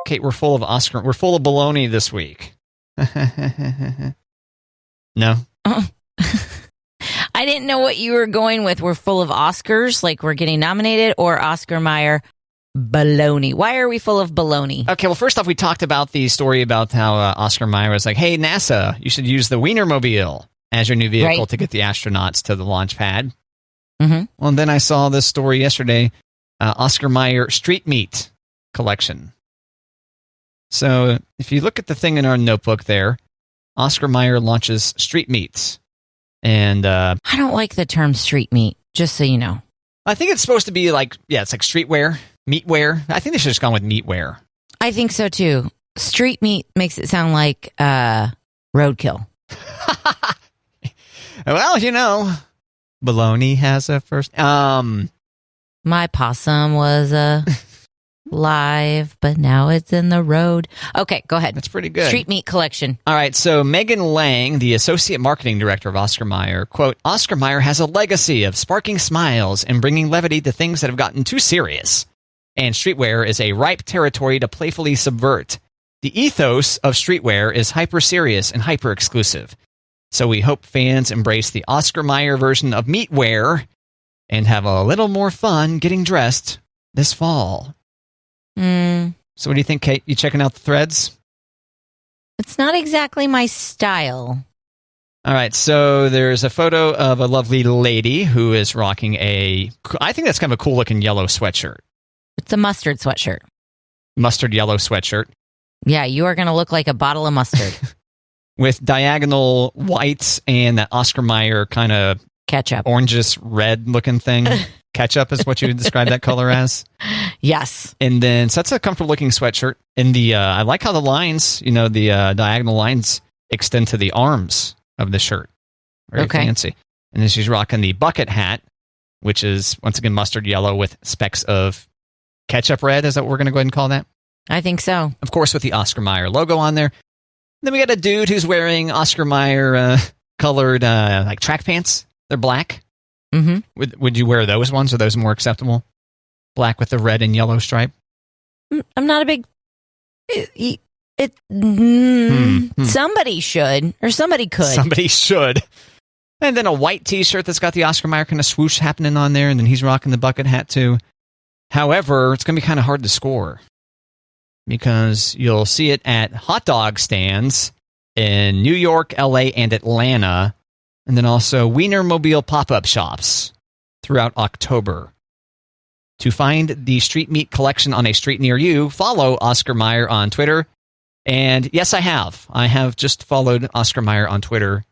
Kate, we're full of baloney this week. No? I didn't know what you were going with. We're full of Oscars, like we're getting nominated, or Oscar Mayer baloney. Why are we full of baloney? Okay, well, first off, we talked about the story about how Oscar Mayer was like, hey, NASA, you should use the Wienermobile as your new vehicle to get the astronauts to the launch pad. Mm-hmm. Well, and then I saw this story yesterday, Oscar Mayer Street Meat Collection. So if you look at the thing in our notebook there, Oscar Mayer launches Street Meats. And I don't like the term street meat, just so you know. I think it's supposed to be like, it's like streetwear, meatwear. I think they should have just gone with meatwear. I think so too. Street meat makes it sound like roadkill. Well, baloney has a first. My possum was live, but now it's in the road. Okay, go ahead. That's pretty good. Street meat collection. All right, so Megan Lang, the associate marketing director of Oscar Mayer, quote, Oscar Mayer has a legacy of sparking smiles and bringing levity to things that have gotten too serious. And streetwear is a ripe territory to playfully subvert. The ethos of streetwear is hyper-serious and hyper-exclusive. So we hope fans embrace the Oscar Mayer version of meatwear and have a little more fun getting dressed this fall. So what do you think, Kate? You checking out the threads? It's not exactly my style. All right, so there's a photo of a lovely lady who is rocking I think that's kind of a cool-looking yellow sweatshirt. It's a mustard sweatshirt. Mustard yellow sweatshirt. Yeah, you are going to look like a bottle of mustard. With diagonal whites and that Oscar Mayer kind of ketchup, orangish red-looking thing. Ketchup is what you would describe that color as? Yes. And then, so that's a comfortable-looking sweatshirt. And I like how the lines, the diagonal lines extend to the arms of the shirt. Very fancy. And then she's rocking the bucket hat, which is, once again, mustard yellow with specks of ketchup red. Is that what we're going to go ahead and call that? I think so. Of course, with the Oscar Mayer logo on there. Then we got a dude who's wearing Oscar Mayer colored like track pants. They're black. Mm-hmm. Would you wear those ones? Are those more acceptable? Black with the red and yellow stripe? I'm not a big... Somebody should, or somebody could. Somebody should. And then a white T-shirt that's got the Oscar Mayer kind of swoosh happening on there, and then he's rocking the bucket hat too. However, it's going to be kind of hard to score because you'll see it at hot dog stands in New York, LA, and Atlanta, and then also Wienermobile pop-up shops throughout October. To find the street meat collection on a street near you, follow Oscar Mayer on Twitter. And yes, I have. I have just followed Oscar Mayer on Twitter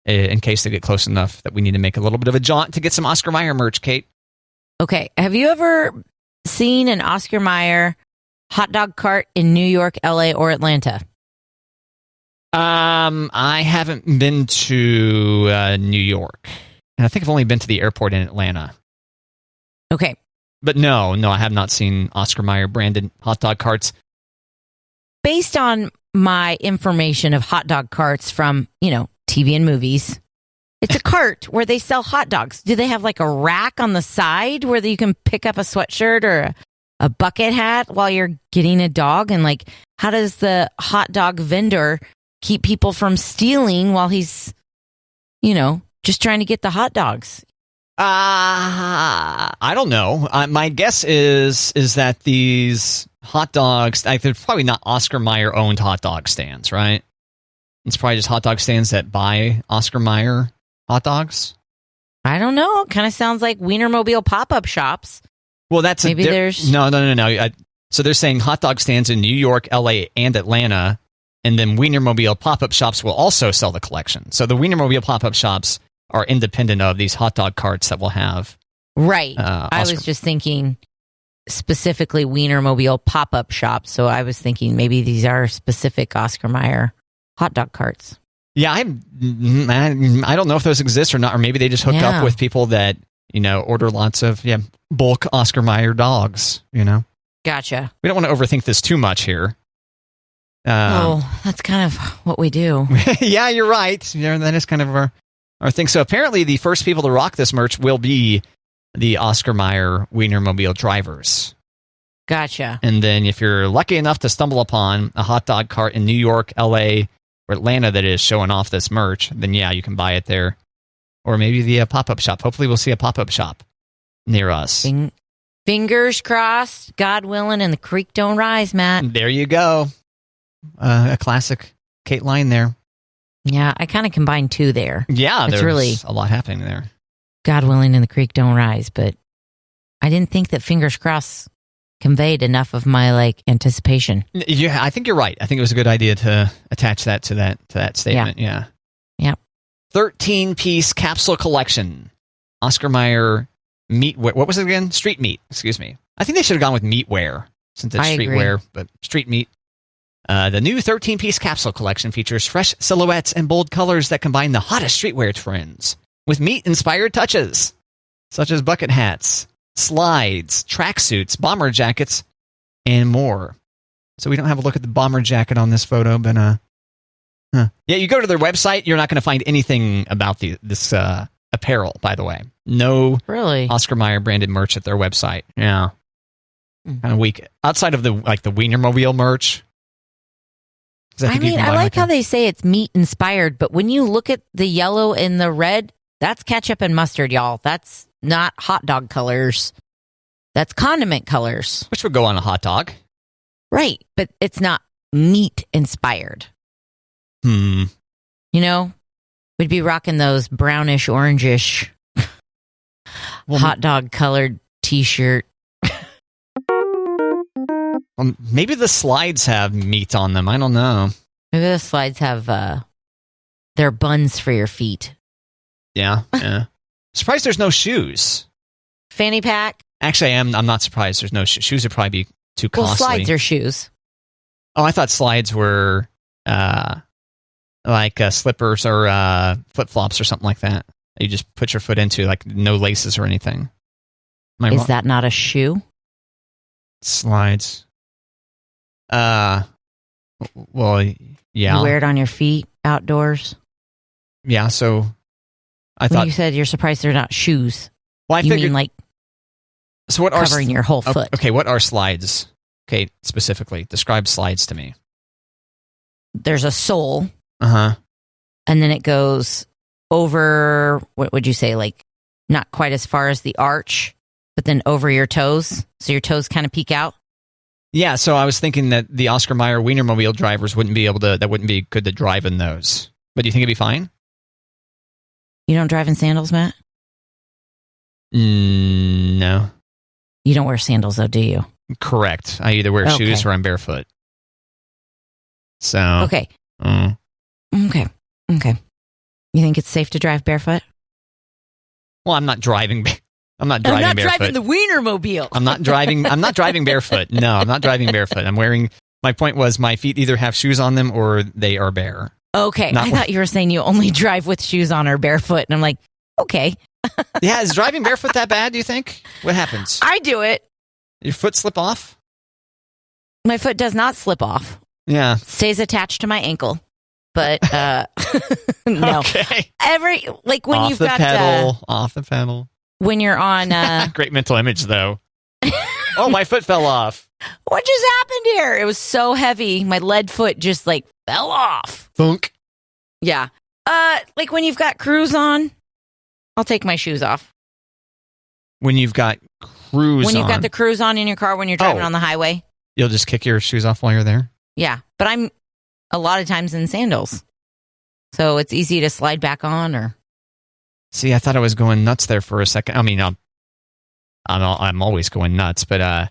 in case they get close enough that we need to make a little bit of a jaunt to get some Oscar Mayer merch, Kate. Okay. Have you ever seen an Oscar Mayer hot dog cart in New York, LA, or Atlanta? I haven't been to New York. And I think I've only been to the airport in Atlanta. Okay. But no, I have not seen Oscar Mayer branded hot dog carts. Based on my information of hot dog carts from, TV and movies, it's a cart where they sell hot dogs. Do they have like a rack on the side where you can pick up a sweatshirt or a bucket hat while you're getting a dog? And like, how does the hot dog vendor keep people from stealing while he's, just trying to get the hot dogs? I don't know. My guess is that these hot dogs, they're probably not Oscar Mayer owned hot dog stands, right? It's probably just hot dog stands that buy Oscar Mayer hot dogs. I don't know. It kind of sounds like Wienermobile pop-up shops. Well, that's maybe there's no. So they're saying hot dog stands in New York, LA, and Atlanta, and then Wienermobile pop-up shops will also sell the collection. So the Wienermobile pop-up shops are independent of these hot dog carts that will have. Right. I was just thinking specifically Wienermobile pop-up shops. So I was thinking maybe these are specific Oscar Mayer hot dog carts. Yeah, I don't know if those exist or not, or maybe they just hook up with people that, order lots of bulk Oscar Mayer dogs, Gotcha. We don't want to overthink this too much here. That's kind of what we do. Yeah, you're right. That is kind of our thing. So apparently the first people to rock this merch will be the Oscar Mayer Wienermobile drivers. Gotcha. And then if you're lucky enough to stumble upon a hot dog cart in New York, LA, or Atlanta that is showing off this merch, then yeah, you can buy it there. Or maybe the pop-up shop. Hopefully we'll see a pop-up shop near us. Fingers crossed, God willing, and the creek don't rise, Matt. There you go. A classic Kate line there. Yeah, I kind of combined two there. Yeah, it's there's really a lot happening there. God willing, and the creek don't rise, but I didn't think that fingers crossed conveyed enough of my anticipation. Yeah, I think you're right. I think it was a good idea to attach that to that statement. Yeah. 13-piece capsule collection. Oscar Mayer meat. What was it again? Street meat. Excuse me. I think they should have gone with meatwear since it's streetwear, but street meat. The new 13-piece capsule collection features fresh silhouettes and bold colors that combine the hottest streetwear trends with meat-inspired touches, such as bucket hats, slides, tracksuits, bomber jackets, and more. So we don't have a look at the bomber jacket on this photo, but yeah, you go to their website, you're not going to find anything about this apparel, by the way. No really Oscar Mayer branded merch at their website. Yeah. Kind of weak. Outside of the Wienermobile merch. I like how they say it's meat inspired, but when you look at the yellow and the red, that's ketchup and mustard, y'all. That's not hot dog colors. That's condiment colors. Which would go on a hot dog. Right, but it's not meat inspired. You know, we'd be rocking those brownish, orangish hot dog colored t-shirt. Maybe the slides have meat on them. I don't know. Maybe the slides have their buns for your feet. Yeah. Surprised there's no shoes. Fanny pack. Actually, I'm not surprised there's no shoes. Shoes would probably be too costly. Well, slides are shoes. Oh, I thought slides were slippers or flip-flops or something like that. You just put your foot into, no laces or anything. Is that not a shoe? Slides. Well, yeah. You wear it on your feet outdoors? Yeah, so I thought... you said you're surprised they're not shoes. Well, you mean so what covering your whole foot. Okay, what are slides? Okay, specifically. Describe slides to me. There's a sole. Uh-huh. And then it goes over, what would you say, not quite as far as the arch, but then over your toes. So your toes kind of peek out. Yeah, so I was thinking that the Oscar Mayer Wienermobile drivers wouldn't be good to drive in those. But do you think it'd be fine? You don't drive in sandals, Matt? No. You don't wear sandals, though, do you? Correct. I either wear shoes or I'm barefoot. So. Okay. Okay. You think it's safe to drive barefoot? Well, I'm not driving barefoot. I'm not driving the Wienermobile. I'm not driving barefoot. No, I'm not driving barefoot. My point was my feet either have shoes on them or they are bare. Okay. I thought you were saying you only drive with shoes on or barefoot. And I'm like, okay. Yeah, is driving barefoot that bad, do you think? What happens? I do it. Your foot slip off? My foot does not slip off. Yeah. Stays attached to my ankle. But no. Okay. When off you've the got pedal, off the pedal. When you're on great mental image though. Oh, my foot fell off. What just happened here? It was so heavy. My lead foot just fell off. Thunk. Yeah. When you've got cruise on, I'll take my shoes off. When you've got cruise When you've got the cruise on in your car when you're driving on the highway. You'll just kick your shoes off while you're there? Yeah. But I'm a lot of times in sandals. So it's easy to slide back on or... See, I thought I was going nuts there for a second. I mean, I'm always going nuts, but I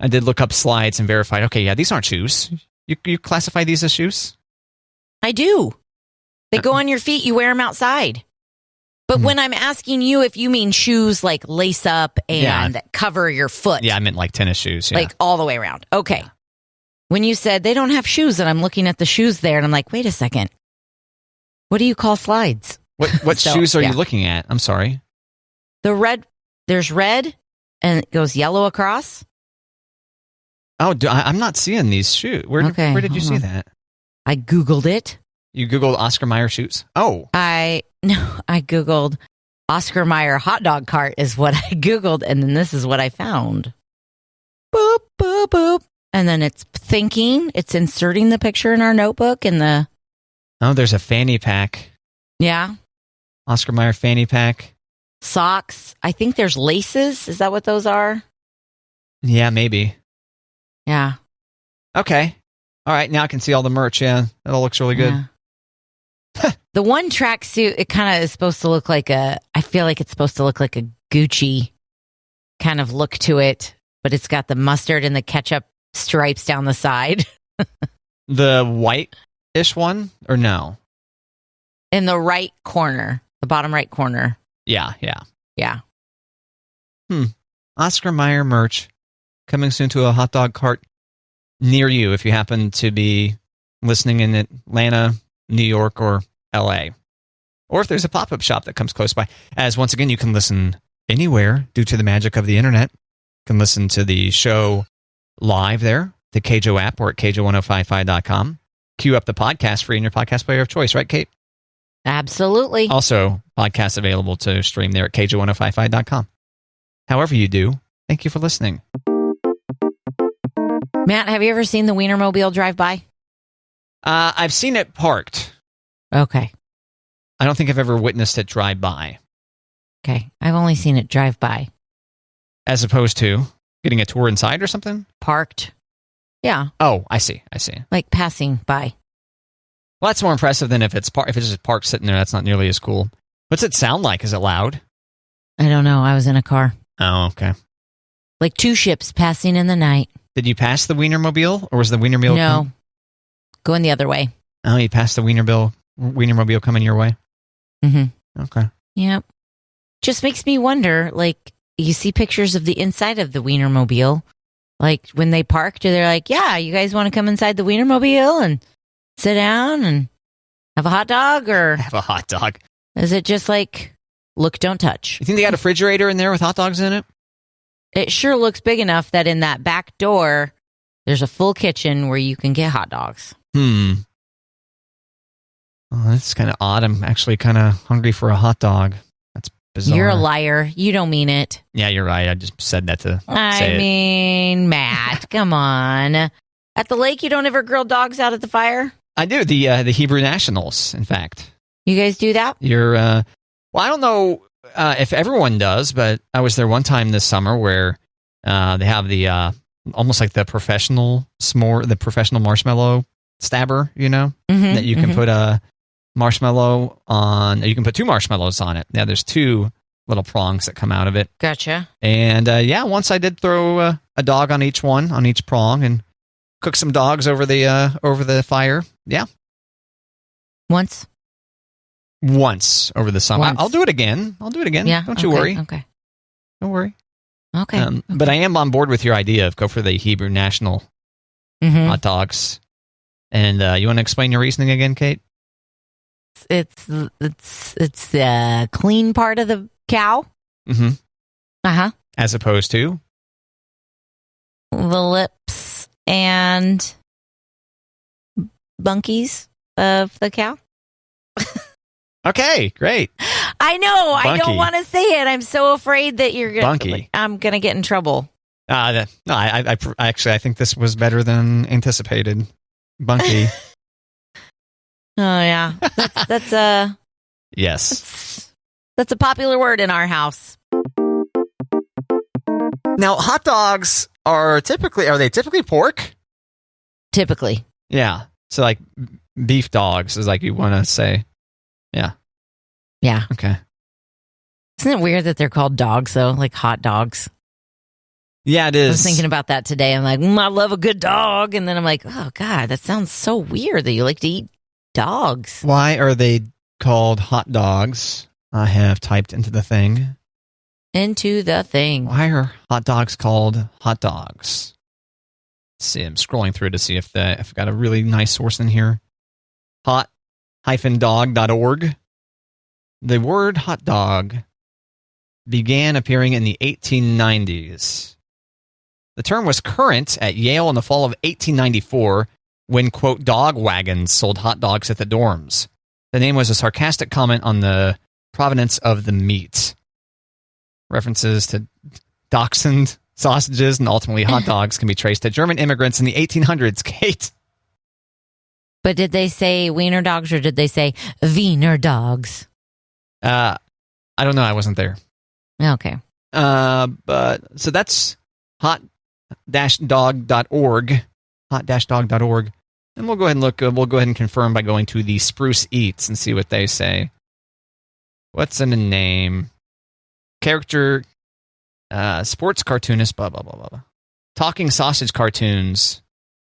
did look up slides and verified, okay, yeah, these aren't shoes. You classify these as shoes? I do. They go on your feet. You wear them outside. But when I'm asking you if you mean shoes like lace up and cover your foot. Yeah, I meant tennis shoes. Yeah. All the way around. Okay. Yeah. When you said they don't have shoes, and I'm looking at the shoes there, and I'm like, wait a second. What do you call slides? What shoes are you looking at? I'm sorry. The red. There's red, and it goes yellow across. Oh, I'm not seeing these shoes. Where did you see that? I Googled it. You Googled Oscar Mayer shoes? Oh. I Googled Oscar Mayer hot dog cart is what I Googled, and then this is what I found. boop, boop. And then it's thinking, it's inserting the picture in our notebook and the... Oh, there's a fanny pack. Yeah. Oscar Mayer fanny pack. Socks. I think there's laces. Is that what those are? Yeah, maybe. Yeah. Okay. All right, now I can see all the merch. Yeah, that all looks really good. Yeah. The one tracksuit, it kind of is supposed to look like I feel like it's supposed to look like a Gucci kind of look to it, but it's got the mustard and the ketchup stripes down the side. The white-ish one, or no? In the right corner, the bottom right corner. Yeah. Yeah. Oscar Mayer merch coming soon to a hot dog cart near you if you happen to be listening in Atlanta, New York, or LA. Or if there's a pop-up shop that comes close by. As once again, you can listen anywhere due to the magic of the internet. You can listen to the show live there, the KJO app, or at KJO1055.com. Queue up the podcast free in your podcast player of choice, right, Kate? Absolutely. Also, podcasts available to stream there at KJO1055.com. However you do, thank you for listening. Matt, have you ever seen the Wienermobile drive by? I've seen it parked. Okay. I don't think I've ever witnessed it drive by. Okay. I've only seen it drive by. As opposed to getting a tour inside or something? Parked. Yeah. Oh, I see. Like passing by. Well, that's more impressive than if it's just parked sitting there. That's not nearly as cool. What's it sound like? Is it loud? I don't know. I was in a car. Oh, okay. Like two ships passing in the night. Did you pass the Wienermobile, or was the Wienermobile? No. Going the other way. Oh, you passed the Wienermobile coming your way? Mm-hmm. Okay. Yep. Just makes me wonder, like, you see pictures of the inside of the Wienermobile. Like, when they parked, they're like, yeah, you guys want to come inside the Wienermobile and sit down and have a hot dog? Or Have a hot dog. is it just like, look, don't touch? You think they got a refrigerator in there with hot dogs in it? It sure looks big enough that in that back door, there's a full kitchen where you can get hot dogs. Oh, that's kind of odd. I'm actually kind of hungry for a hot dog. That's bizarre. You're a liar. You don't mean it. Yeah, you're right. I just said that to say I it. mean, Matt, come on. At the lake, you don't ever grill dogs out at the fire? I do. The Hebrew Nationals, in fact. You guys do that? Well, I don't know if everyone does, but I was there one time this summer where they have the almost like the professional marshmallow stabber, that you can put a marshmallow on. You can put two marshmallows on it. Yeah, there's two little prongs that come out of it. Gotcha. And once I did throw a dog on each prong, and cook some dogs over the fire. Yeah, Once over the summer. Once. I'll do it again. Yeah. Don't you worry. Okay. Don't worry. Okay. But I am on board with your idea of go for the Hebrew National hot dogs. And you want to explain your reasoning again, Kate? It's the clean part of the cow. Mm-hmm. Uh-huh. As opposed to? The lips and bunkies of the cow. Okay, great. I know. Bunky. I don't want to say it. I'm so afraid that Bunky. I'm going to get in trouble. I think this was better than anticipated. Bunky. Oh yeah, that's Yes. That's a popular word in our house. Now, hot dogs are they typically pork? Typically. Yeah. So like beef dogs is like you want to say. Yeah. Yeah. Okay. Isn't it weird that they're called dogs though, like hot dogs? Yeah, it is. I was thinking about that today. I'm like, I love a good dog, and then I'm like, oh God, that sounds so weird that you like to eat dogs. Why are they called hot dogs? I have typed into the thing. Why are hot dogs called hot dogs? Let's see, I'm scrolling through to see if I've got a really nice source in here. hot-dog.org. The word hot dog began appearing in the 1890s. The term was current at Yale in the fall of 1894 when, quote, dog wagons sold hot dogs at the dorms. The name was a sarcastic comment on the provenance of the meat. References to dachshund sausages, and ultimately hot dogs can be traced to German immigrants in the 1800s. Kate. But did they say wiener dogs or did they say Wiener dogs? I don't know. I wasn't there. Okay. But so that's hot-dog.org. Hot-dog.org. And we'll go ahead and look. We'll go ahead and confirm by going to the Spruce Eats and see what they say. What's in the name? Character, sports cartoonist, blah, blah, blah, blah, blah. Talking sausage cartoons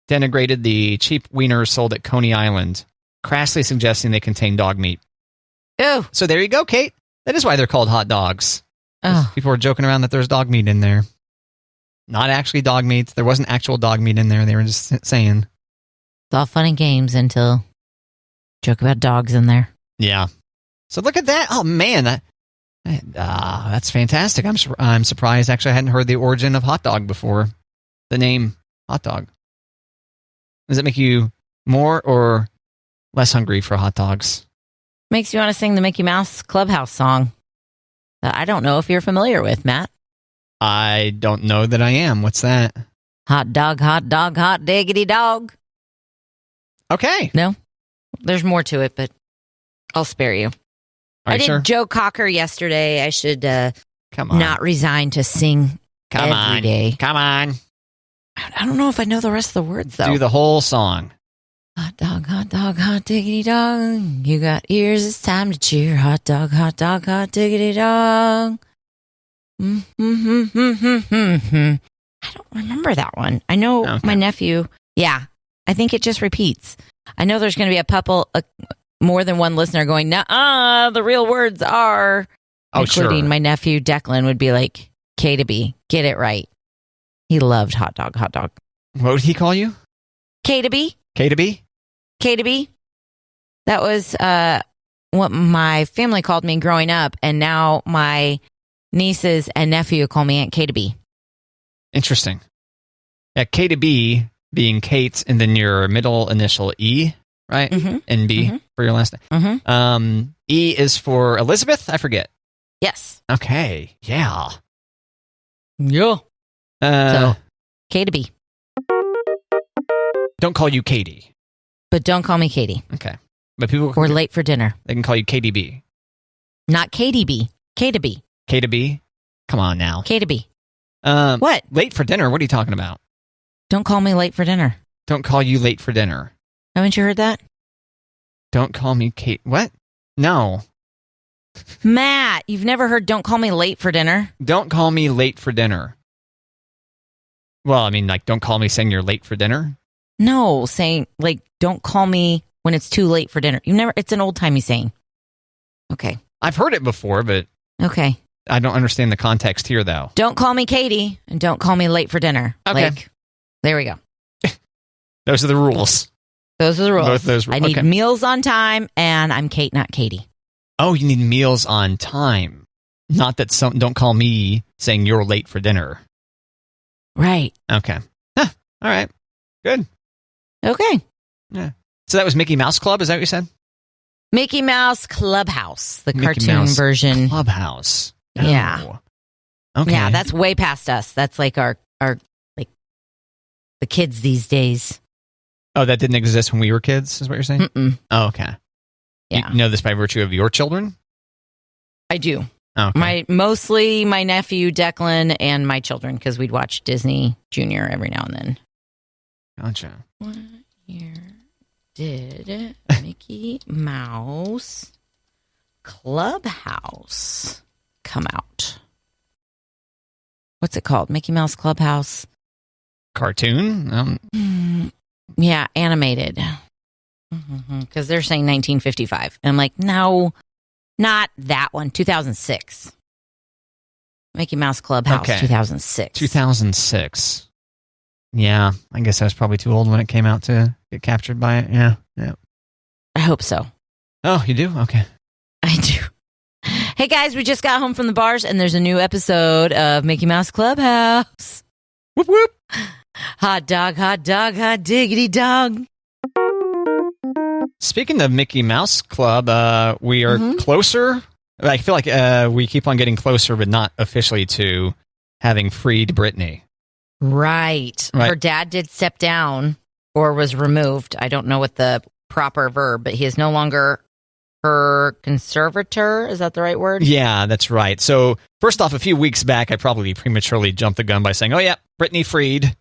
denigrated the cheap wieners sold at Coney Island, crassly suggesting they contain dog meat. Ew. So there you go, Kate. That is why they're called hot dogs. Oh. People were joking around that there's dog meat in there. Not actually dog meat. There wasn't actual dog meat in there. They were just saying. It's all fun and games until joke about dogs in there. Yeah. So look at that. Oh, man. That's fantastic. I'm surprised. Actually, I hadn't heard the origin of hot dog before. The name hot dog. Does it make you more or less hungry for hot dogs? Makes you want to sing the Mickey Mouse Clubhouse song that I don't know if you're familiar with, Matt. I don't know that I am. What's that? Hot dog, hot diggity dog. Okay. No? There's more to it, but I'll spare you. I did sure? Joe Cocker yesterday. I should Come on. not resign to sing every day. Come on. I don't know if I know the rest of the words, though. Do the whole song. Hot dog, diggity dog. You got ears, it's time to cheer. Hot dog, hot diggity dog. I don't remember that one. I know my nephew. Yeah, I think it just repeats. I know there's going to be more than one listener going, nah, the real words are, including my nephew Declan would be like, K to B, get it right. He loved hot dog. What would he call you? K to B. K to B? K to B. That was what my family called me growing up, and now my nieces and nephew call me Aunt K to B. Interesting. Yeah, K to B being Kate, and then your middle initial E, right? Mm-hmm. And B for your last name. Mm-hmm. E is for Elizabeth? I forget. Yes. Okay. Yeah. Yeah. So, K to B. Don't call you Katie. But don't call me Katie. Okay. But people... We're late for dinner. They can call you KDB. Not KDB. K to B. K to B? Come on now. K to B. What? Late for dinner? What are you talking about? Don't call me late for dinner. Don't call you late for dinner. Haven't you heard that? Don't call me Kate. What? No. Matt, you've never heard don't call me late for dinner? Don't call me late for dinner. Well, I mean, like, don't call me saying you're late for dinner. No, saying, like, don't call me when it's too late for dinner. It's an old-timey saying. Okay. I've heard it before, but... Okay. I don't understand the context here, though. Don't call me Katie, and don't call me late for dinner. Okay. Like, there we go. Those are the rules. Those are the rules. Both those rules. I need meals on time, and I'm Kate, not Katie. Oh, you need meals on time. Not that don't call me saying you're late for dinner. Right. Okay. Huh. All right. Good. Okay. Yeah. So that was Mickey Mouse Club, is that what you said? Mickey Mouse Clubhouse, the Mickey cartoon Mouse version. Clubhouse. Yeah. Oh. Okay. Yeah, that's way past us. That's like our like the kids these days. Oh, that didn't exist when we were kids, is what you're saying? Mm-mm. Oh, okay. Yeah. You know this by virtue of your children? I do. Okay. Mostly my nephew Declan and my children, because we'd watch Disney Junior every now and then. Gotcha. What year did Mickey Mouse Clubhouse come out? What's it called? Mickey Mouse Clubhouse? Cartoon? Yeah, animated. Because they're saying 1955. And I'm like, no, not that one. 2006. Mickey Mouse Clubhouse, 2006. 2006. Yeah, I guess I was probably too old when it came out to get captured by it. Yeah. I hope so. Oh, you do? Okay. I do. Hey, guys, we just got home from the bars, and there's a new episode of Mickey Mouse Clubhouse. Whoop, whoop. Hot dog, hot diggity dog. Speaking of Mickey Mouse Club, we are closer. I feel like we keep on getting closer, but not officially to having freed Britney. Right. Her dad did step down or was removed. I don't know what the proper verb, but he is no longer her conservator. Is that the right word? Yeah, that's right. So first off, a few weeks back, I probably prematurely jumped the gun by saying, oh yeah, Britney freed.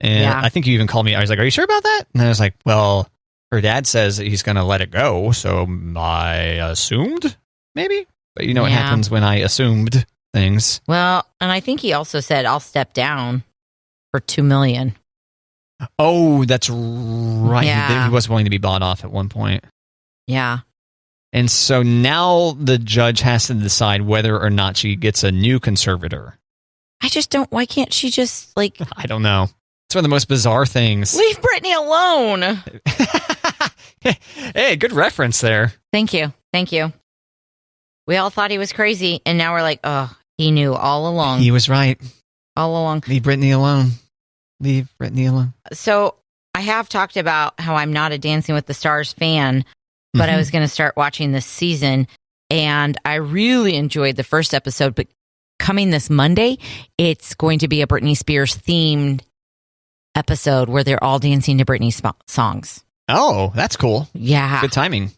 And I think you even called me. I was like, are you sure about that? And I was like, well, her dad says that he's going to let it go. So I assumed maybe. But you know what happens when I assumed things. Well, and I think he also said, I'll step down for $2 million. Oh, that's right. Yeah. He was willing to be bought off at one point. Yeah. And so now the judge has to decide whether or not she gets a new conservator. I just don't. Why can't she just, like... I don't know. It's one of the most bizarre things. Leave Britney alone. Hey, good reference there. Thank you. Thank you. We all thought he was crazy, and now we're like, oh, he knew all along. He was right. All along. Leave Britney alone. Leave Britney alone. So I have talked about how I'm not a Dancing with the Stars fan, but I was going to start watching this season, and I really enjoyed the first episode, but coming this Monday, it's going to be a Britney Spears themed episode where they're all dancing to Britney songs. Oh, that's cool. Yeah. Good timing.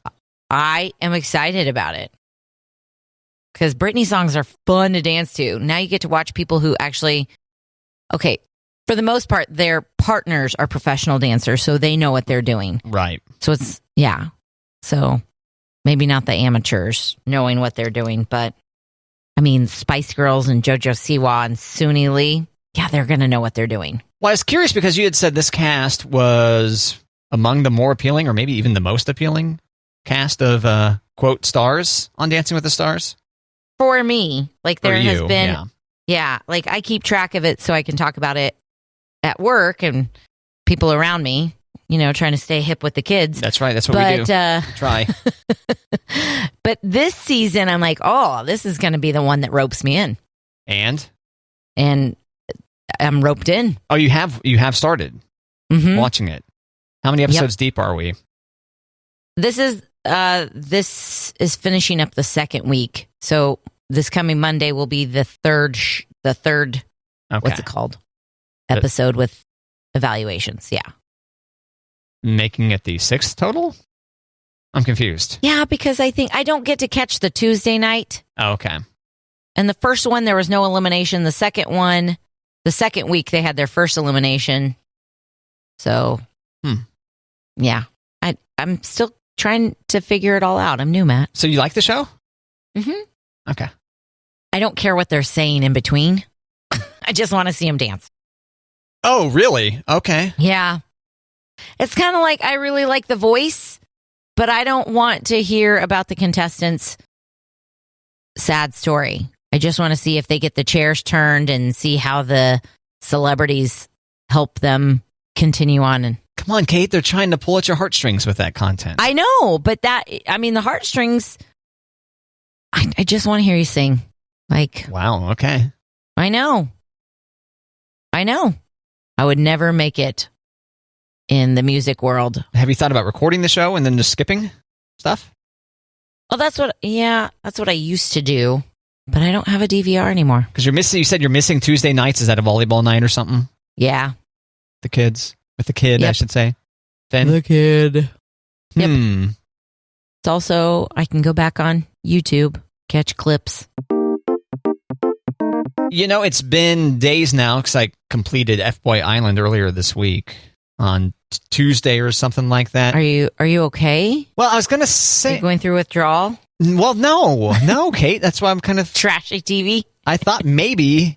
I am excited about it because Britney songs are fun to dance to. Now you get to watch people who actually, okay, for the most part, their partners are professional dancers, so they know what they're doing. Right. So it's, yeah. So maybe not the amateurs knowing what they're doing, but I mean, Spice Girls and JoJo Siwa and Suni Lee, yeah, they're going to know what they're doing. Well, I was curious because you had said this cast was among the more appealing or maybe even the most appealing cast of, quote, stars on Dancing with the Stars. For me, like there has been, yeah, like I keep track of it so I can talk about it at work and people around me, you know, trying to stay hip with the kids. That's right. That's what we do. Try. But this season, I'm like, oh, this is going to be the one that ropes me in. And I'm roped in. Oh, you have started watching it. How many episodes deep are we? This is finishing up the second week. So this coming Monday will be the third, okay. What's it called? Episode with evaluations. Yeah. Making it the sixth total? I'm confused. Yeah, because I think I don't get to catch the Tuesday night. Oh, okay. And the first one, there was no elimination. The second one, the second week, they had their first elimination. So, yeah. I'm still trying to figure it all out. I'm new, Matt. So you like the show? Mm-hmm. Okay. I don't care what they're saying in between. I just want to see them dance. Oh, really? Okay. Yeah. It's kind of like I really like The Voice, but I don't want to hear about the contestants' sad story. I just want to see if they get the chairs turned and see how the celebrities help them continue on. And come on, Kate. They're trying to pull at your heartstrings with that content. I know, but the heartstrings, I just want to hear you sing. Like, wow, okay. I know. I would never make it in the music world. Have you thought about recording the show and then just skipping stuff? Well, that's what I used to do, but I don't have a DVR anymore. Because you said you're missing Tuesday nights. Is that a volleyball night or something? Yeah. With the kid, I should say. Finn? The kid. Yep. It's also, I can go back on YouTube, catch clips. You know, it's been days now because I completed F-Boy Island earlier this week on Tuesday or something like that. Are you okay? Well, I was going to say... Are you going through withdrawal? Well, no, Kate. That's why I'm kind of... Trashy TV? I thought maybe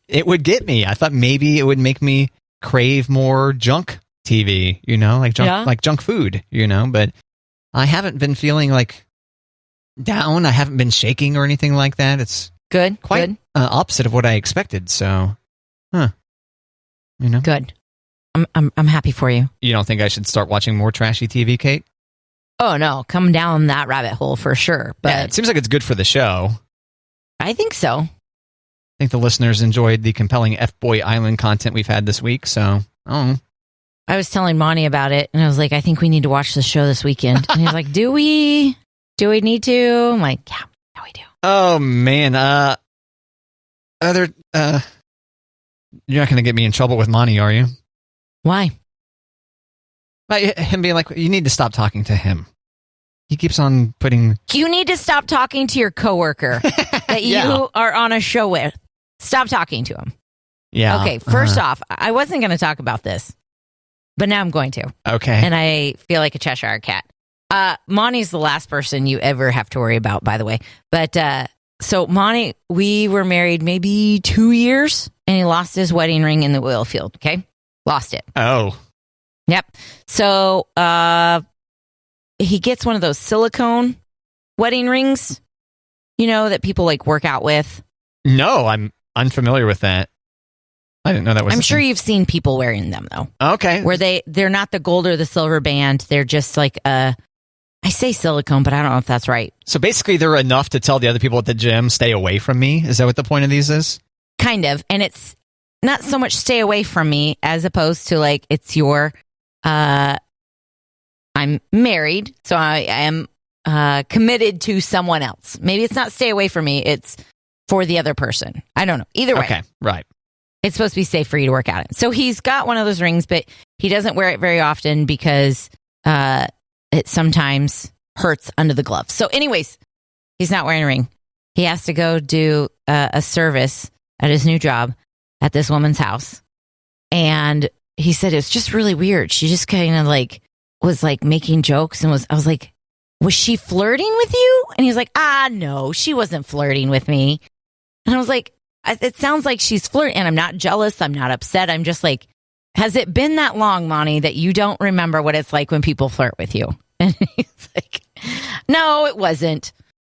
it would get me. I thought maybe it would make me crave more junk TV, you know, like junk food, you know, but I haven't been feeling like down. I haven't been shaking or anything like that. It's quite opposite of what I expected. So, you know, good. I'm happy for you. You don't think I should start watching more trashy TV, Kate? Oh no, come down that rabbit hole for sure. But yeah, it seems like it's good for the show. I think so. I think the listeners enjoyed the compelling F-Boy Island content we've had this week. So, I was telling Monty about it, and I was like, I think we need to watch the show this weekend. And he's like, do we? Do we need to? I'm like, yeah, we do. Oh, man. Other, you're not going to get me in trouble with Monty, are you? Why? By him being like, you need to stop talking to him. He keeps on putting... You need to stop talking to your coworker that you are on a show with. Stop talking to him. Yeah. Okay, first off, I wasn't going to talk about this, but now I'm going to. Okay. And I feel like a Cheshire cat. Monty's the last person you ever have to worry about, by the way. But so Monty, we were married maybe 2 years, and he lost his wedding ring in the oil field, okay? Lost it. Oh. Yep. So he gets one of those silicone wedding rings, that people like work out with. No, I'm unfamiliar with that. I didn't know that was... I'm sure you've seen people wearing them, though. Okay. Where they're not the gold or the silver band. They're just like I say silicone, but I don't know if that's right. So basically they're enough to tell the other people at the gym, stay away from me? Is that what the point of these is? Kind of. And it's not so much stay away from me as opposed to like it's your... I'm married, so I am committed to someone else. Maybe it's not stay away from me. It's for the other person. I don't know. Either way. Okay, right. It's supposed to be safe for you to work out in. So he's got one of those rings, but he doesn't wear it very often because it sometimes hurts under the glove. So anyways, he's not wearing a ring. He has to go do a service at his new job at this woman's house. And he said it's just really weird. She just kind of like was like making jokes and I was like, was she flirting with you? And he was like, no, she wasn't flirting with me. And I was like, it sounds like she's flirting, and I'm not jealous. I'm not upset. I'm just like, has it been that long, Monty, that you don't remember what it's like when people flirt with you? And he's like, no, it wasn't.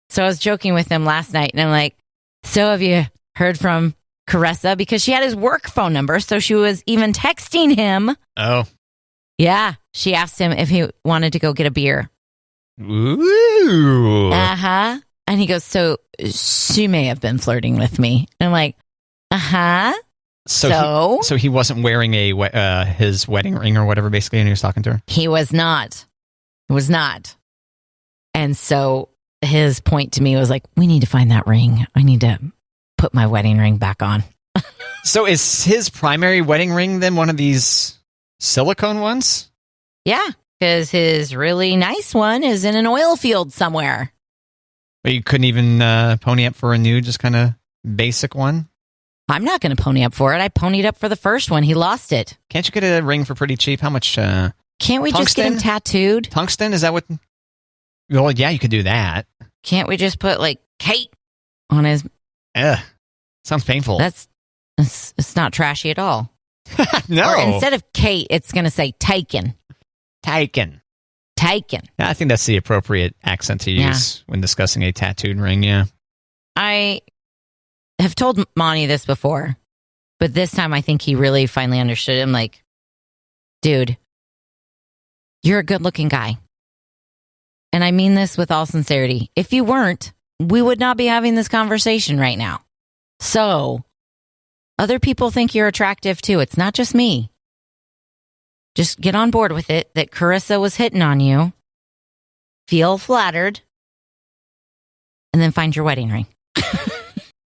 So I was joking with him last night, and I'm like, so have you heard from Caressa? Because she had his work phone number, so she was even texting him. Oh. Yeah. She asked him if he wanted to go get a beer. Ooh. Uh-huh. And he goes, so she may have been flirting with me. And I'm like, uh-huh. So he wasn't wearing his wedding ring or whatever, basically, and he was talking to her? He was not. He was not. And so his point to me was like, we need to find that ring. I need to put my wedding ring back on. So is his primary wedding ring then one of these silicone ones? Yeah, because his really nice one is in an oil field somewhere. But you couldn't even pony up for a new, just kind of basic one? I'm not going to pony up for it. I ponied up for the first one. He lost it. Can't you get a ring for pretty cheap? How much? Can't we tungsten? Just get him tattooed? Tungsten? Is that what? Well, yeah, you could do that. Can't we just put like Kate on his? Sounds painful. It's not trashy at all. No. Or instead of Kate, it's going to say Taken. Taken. Taken. Yeah, I think that's the appropriate accent to use when discussing a tattooed ring, yeah. I have told Monty this before, but this time I think he really finally understood. I'm like, dude, you're a good-looking guy. And I mean this with all sincerity. If you weren't, we would not be having this conversation right now. So, other people think you're attractive too. It's not just me. Just get on board with it that Carissa was hitting on you. Feel flattered. And then find your wedding ring.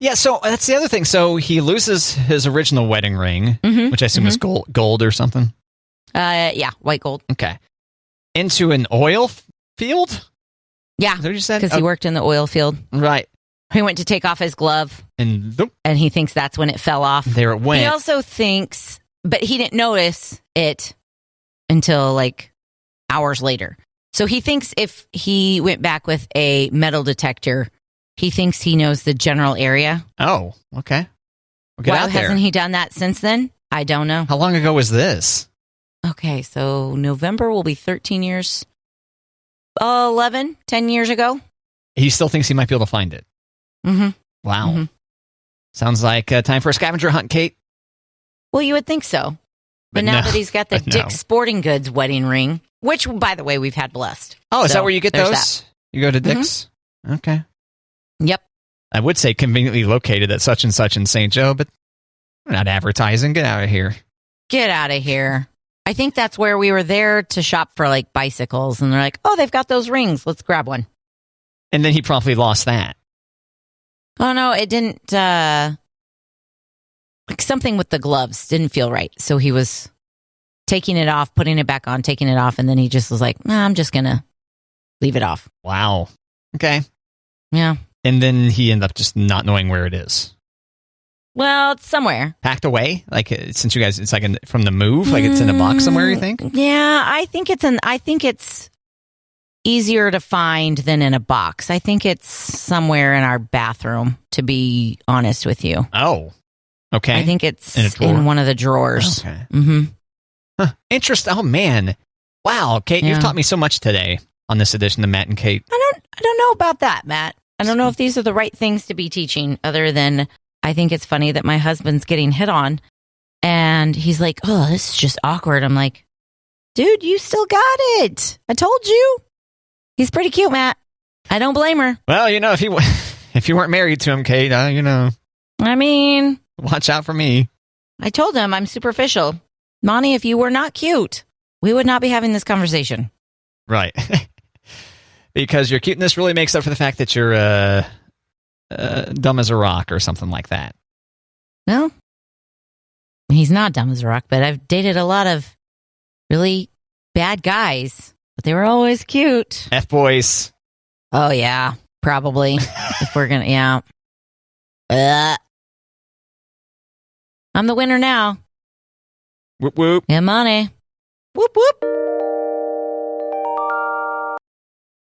Yeah, so that's the other thing. So he loses his original wedding ring, which I assume is gold or something. Yeah, white gold. Okay. Into an oil field? Yeah. Is that what you said? Because he worked in the oil field. Right. He went to take off his glove. And he thinks that's when it fell off. There it went. He also thinks, but he didn't notice it until like hours later. So he thinks if he went back with a metal detector, he thinks he knows the general area. Oh, okay. Well, get out there. Hasn't he done that since then? I don't know. How long ago was this? Okay, so November will be 13 years. 10 years ago. He still thinks he might be able to find it. Mm-hmm. Wow. Mm-hmm. Sounds like time for a scavenger hunt, Kate. Well, you would think so. But now that he's got the Dick's Sporting Goods wedding ring, which, by the way, we've had blessed. Oh, is that where you get those? That. You go to Dick's? Mm-hmm. Okay. Yep. I would say conveniently located at such and such in St. Joe, but we're not advertising. Get out of here. Get out of here. I think that's where we were there to shop for like bicycles. And they're like, oh, they've got those rings. Let's grab one. And then he promptly lost that. Oh, no, it didn't. like something with the gloves didn't feel right. So he was taking it off, putting it back on, taking it off. And then he just was like, nah, I'm just going to leave it off. Wow. Okay. Yeah. And then he ended up just not knowing where it is. Well, it's somewhere. Packed away? Like, since you guys, it's like from the move? Like it's in a box somewhere, you think? Yeah, I think it's easier to find than in a box. I think it's somewhere in our bathroom, to be honest with you. Oh. Okay. I think it's in one of the drawers. Okay. Mm-hmm. Huh. Interesting. Oh, man. Wow, Kate, you've taught me so much today on this edition of Matt and Kate. I don't know about that, Matt. I don't know if these are the right things to be teaching, other than I think it's funny that my husband's getting hit on and he's like, oh, this is just awkward. I'm like, dude, you still got it. I told you. He's pretty cute, Matt. I don't blame her. Well, if you weren't married to him, Kate, I mean, watch out for me. I told him I'm superficial. Monty, if you were not cute, we would not be having this conversation. Right. Because your cuteness really makes up for the fact that you're dumb as a rock or something like that. Well, he's not dumb as a rock, but I've dated a lot of really bad guys, but they were always cute. F-boys. Oh, yeah, probably. If we're going to, yeah. I'm the winner now. Whoop, whoop. Yeah, money. Whoop, whoop.